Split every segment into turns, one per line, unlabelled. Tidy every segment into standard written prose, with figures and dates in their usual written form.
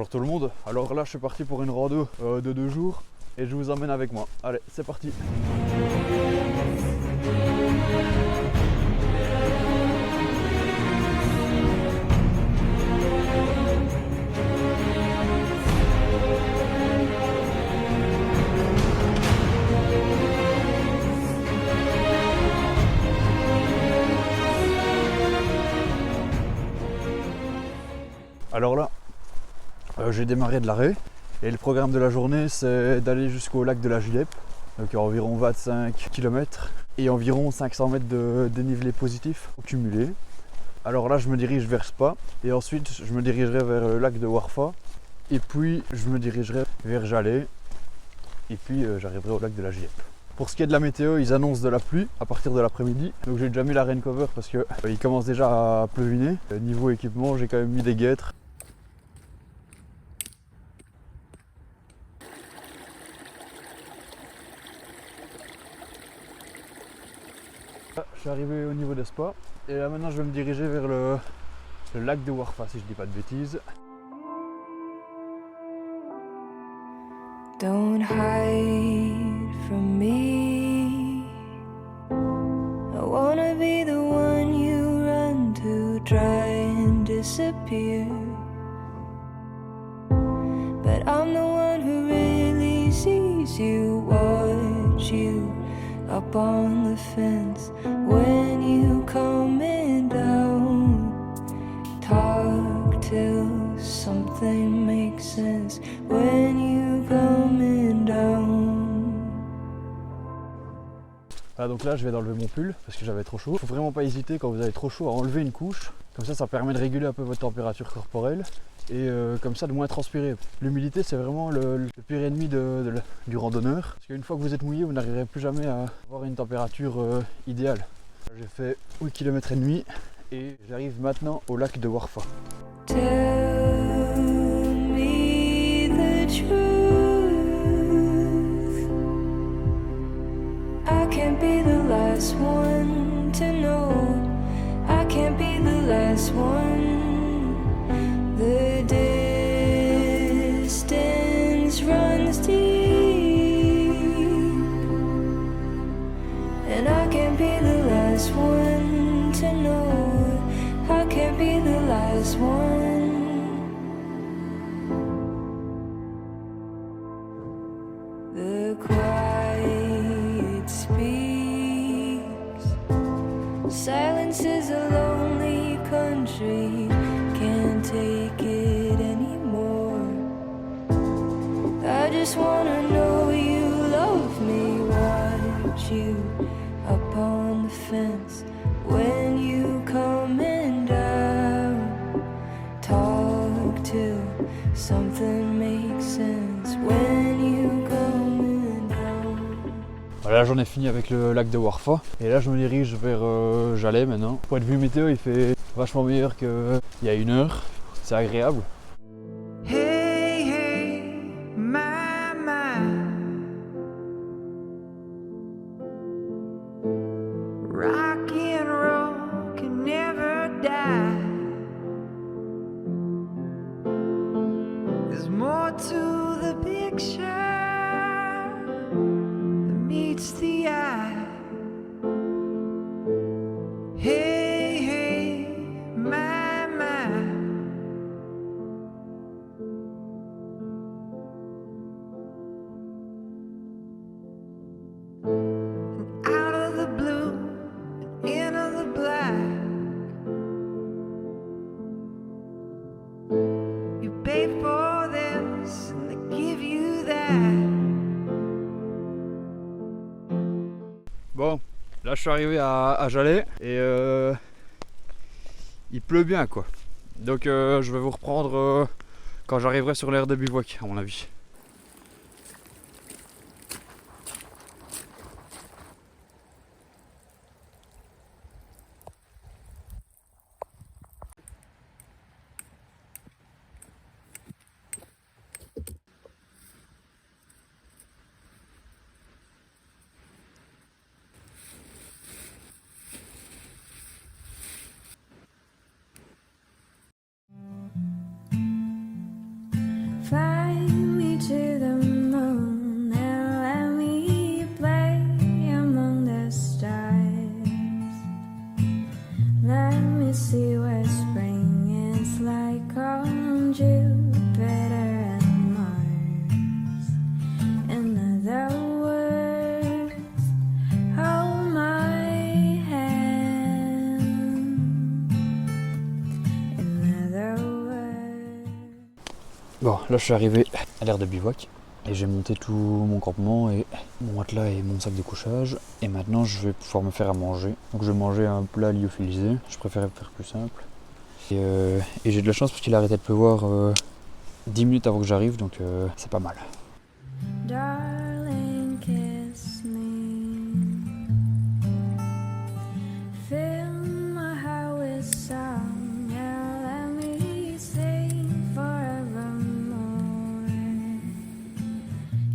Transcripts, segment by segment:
Bonjour tout le monde, alors là je suis parti pour une rando de 2 jours et je vous emmène avec moi. Allez, c'est parti. Alors là, j'ai démarré de l'arrêt et le programme de la journée c'est d'aller jusqu'au lac de la Gileppe, donc environ 25 km et environ 500 mètres de dénivelé positif au cumulé. Alors là je me dirige vers Spa et ensuite je me dirigerai vers le lac de Warfa et puis je me dirigerai vers Jalais et puis j'arriverai au lac de la Gileppe. Pour ce qui est de la météo, ils annoncent de la pluie à partir de l'après-midi. Donc j'ai déjà mis la rain cover parce qu'il commence déjà à pleuviner. Niveau équipement, j'ai quand même mis des guêtres. Je suis arrivé au niveau de Spa et là maintenant je vais me diriger vers le lac de Warfa si je dis pas de bêtises.
Don't hide from me. I wanna be the one you run to, try and disappear. But I'm the one who really sees you, watch you up on the fence when you coming down. Talk till something makes sense when you coming down.
Voilà, donc là je vais d'enlever mon pull parce que j'avais trop chaud. Faut vraiment pas hésiter quand vous avez trop chaud à enlever une couche. Comme ça permet de réguler un peu votre température corporelle et comme ça de moins transpirer. L'humidité c'est vraiment le pire ennemi du randonneur. Parce qu'une fois que vous êtes mouillé, vous n'arriverez plus jamais à avoir une température idéale. J'ai fait 8 km et demi et j'arrive maintenant au lac de Warfa.
Tell me the truth. I can't be the last one to know. I can't be the last one. The distance runs deep, and I can't be the last one to know. I can't be the last one. The quiet speaks. Silence is a lonely country. Can't take it anymore. I just wanna know you love me. Watch you up on the fence when you coming down. Talk till something makes sense when you coming down.
Voilà, j'en ai fini avec le lac de Warfa et là je me dirige vers Jalais maintenant. Point de vue météo, il fait vachement meilleur qu'il y a 1 heure. C'est agréable.
Hey, hey, my, rock and roll can never die. There's more to the picture than meets the eye. Hey, hey, my. Out of the blue and into the black, you pay for this and they give you that.
Bon, là je suis arrivé à Jalais et il pleut bien quoi. Donc je vais vous reprendre quand j'arriverai sur l'aire de bivouac à mon avis.
Fly me to the moon and let me play among the stars. Let me see what spring is like on Jupiter and Mars. In other words, hold my hand. In other words.
Bon, là je suis arrivé à l'aire de bivouac et j'ai monté tout mon campement et mon matelas et mon sac de couchage. Et maintenant je vais pouvoir me faire à manger. Donc je vais manger un plat lyophilisé, je préférais faire plus simple. Et j'ai de la chance parce qu'il a arrêté de pleuvoir 10 minutes avant que j'arrive, donc c'est pas mal.
Darling, kiss me. Fill my heart with song and let me sing forevermore.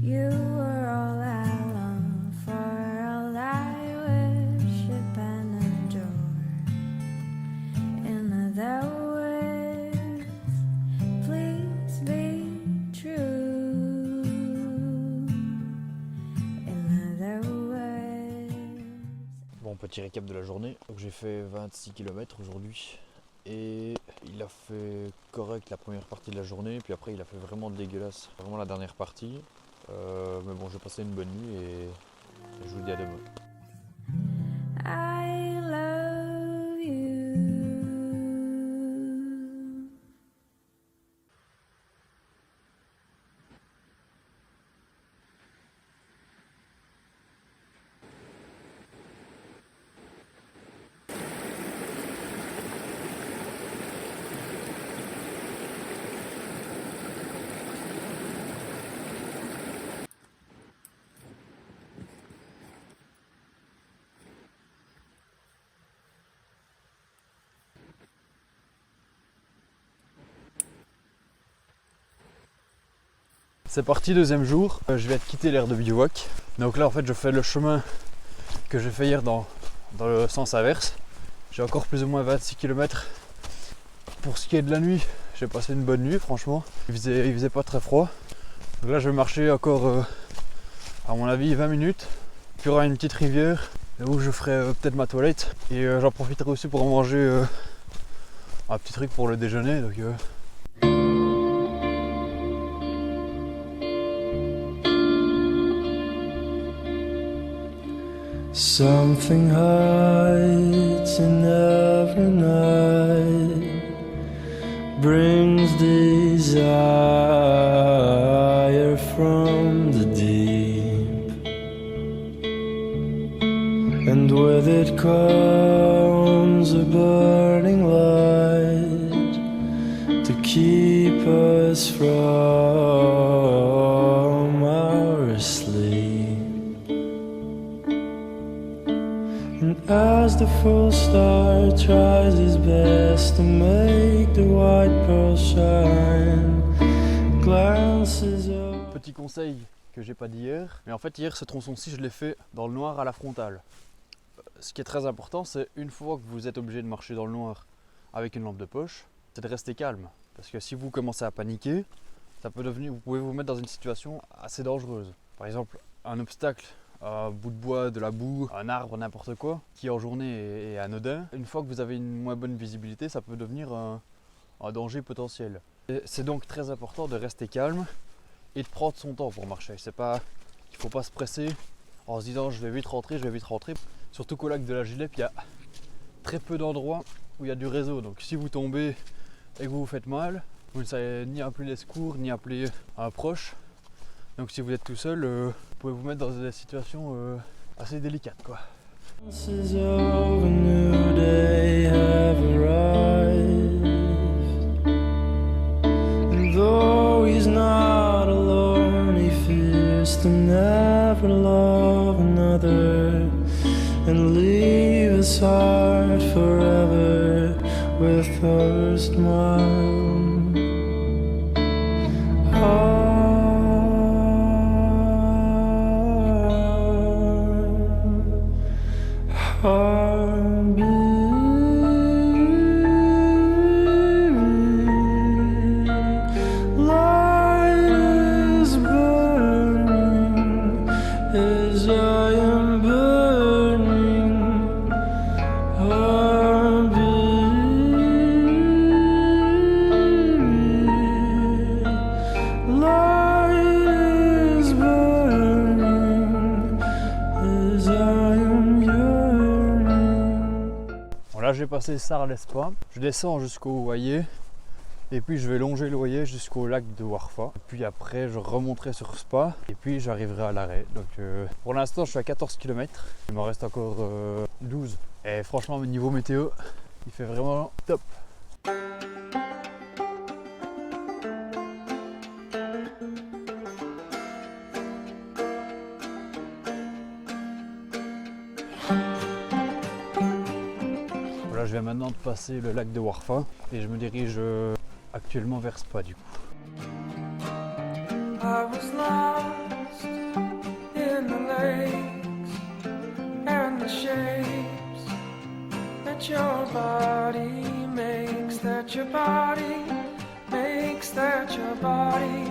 You were all I long for, all I worship and adore. In other words, please be true. In other words.
Bon, petit récap de la journée. Donc j'ai fait 26 km aujourd'hui et il a fait correct la première partie de la journée, puis après il a fait vraiment dégueulasse, vraiment la dernière partie. Mais bon, j'ai passé une bonne nuit et je vous dis à demain.
I love you.
C'est parti, deuxième jour. Je vais quitter l'aire de bivouac. Donc là en fait je fais le chemin que j'ai fait hier dans le sens inverse. J'ai encore plus ou moins 26 km. Pour ce qui est de la nuit, j'ai passé une bonne nuit franchement. Il faisait pas très froid. Donc là je vais marcher encore à mon avis 20 minutes. Puis il y aura une petite rivière où je ferai peut-être ma toilette. Et j'en profiterai aussi pour manger un petit truc pour le déjeuner. Donc,
Something hides in every night, brings desire from the deep, and with it comes a burning light to keep us from our sleep. And as the full star tries his best to make the white pearl shine, glances up.
petit conseil que j'ai pas dit hier, mais en fait hier ce tronçon-ci je l'ai fait dans le noir à la frontale. Ce qui est très important, c'est une fois que vous êtes obligé de marcher dans le noir avec une lampe de poche, c'est de rester calme. Parce que si vous commencez à paniquer, ça peut devenir, vous pouvez vous mettre dans une situation assez dangereuse. Par exemple, un obstacle, un bout de bois, de la boue, un arbre, n'importe quoi, qui en journée est anodin. Une fois que vous avez une moins bonne visibilité, ça peut devenir un danger potentiel. C'est donc très important de rester calme et de prendre son temps pour marcher. Il ne faut pas se presser en se disant je vais vite rentrer. Surtout qu'au lac de la Gileppe, il y a très peu d'endroits où il y a du réseau. Donc si vous tombez et que vous vous faites mal, vous ne savez ni appeler les secours, ni appeler un proche. Donc si vous êtes tout seul, vous pouvez vous mettre dans des situations assez délicates, quoi.
Glances of a new day have arrived, and though he's not alone, he fears to never love another and leave his heart forever with her smile. Light heart is burning as I am yearning.
Bon, là j'ai passé Sarre-l'Espoir, je descends jusqu'au Wayé et puis je vais longer le Wayé jusqu'au lac de Warfa. Et puis après je remonterai sur Spa et puis j'arriverai à l'arrêt. Donc pour l'instant je suis à 14 km, il m'en reste encore 12. Et franchement niveau météo, il fait vraiment top. Voilà, je viens maintenant de passer le lac de Warfa et je me dirige actuellement vers Spa du coup.
I was lost in the lakes and the shapes that your body makes, that your body makes, that your body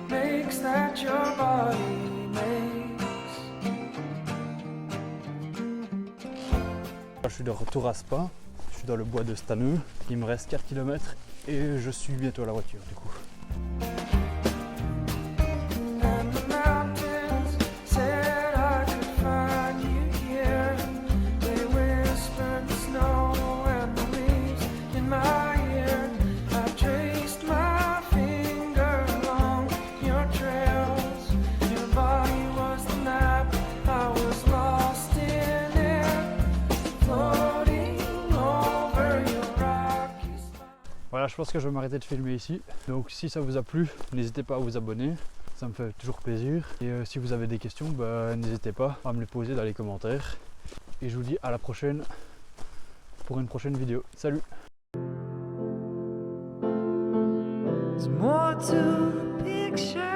makes, that your body makes.
Je suis de retour à Spa, je suis dans le bois de Staneux, il me reste 4 km et je suis bientôt à la voiture du coup.
And the mountains said I could find you here. They whispered the snow and the leaves in my ear. I traced my finger along your trails. Your body was the map, I was lost in it, floating over your rocky spine.
Voilà, je pense que je vais m'arrêter de filmer ici. Donc si ça vous a plu, n'hésitez pas à vous abonner, ça me fait toujours plaisir. Et si vous avez des questions, n'hésitez pas à me les poser dans les commentaires. Et je vous dis à la prochaine pour une prochaine vidéo. Salut!
There's more to the picture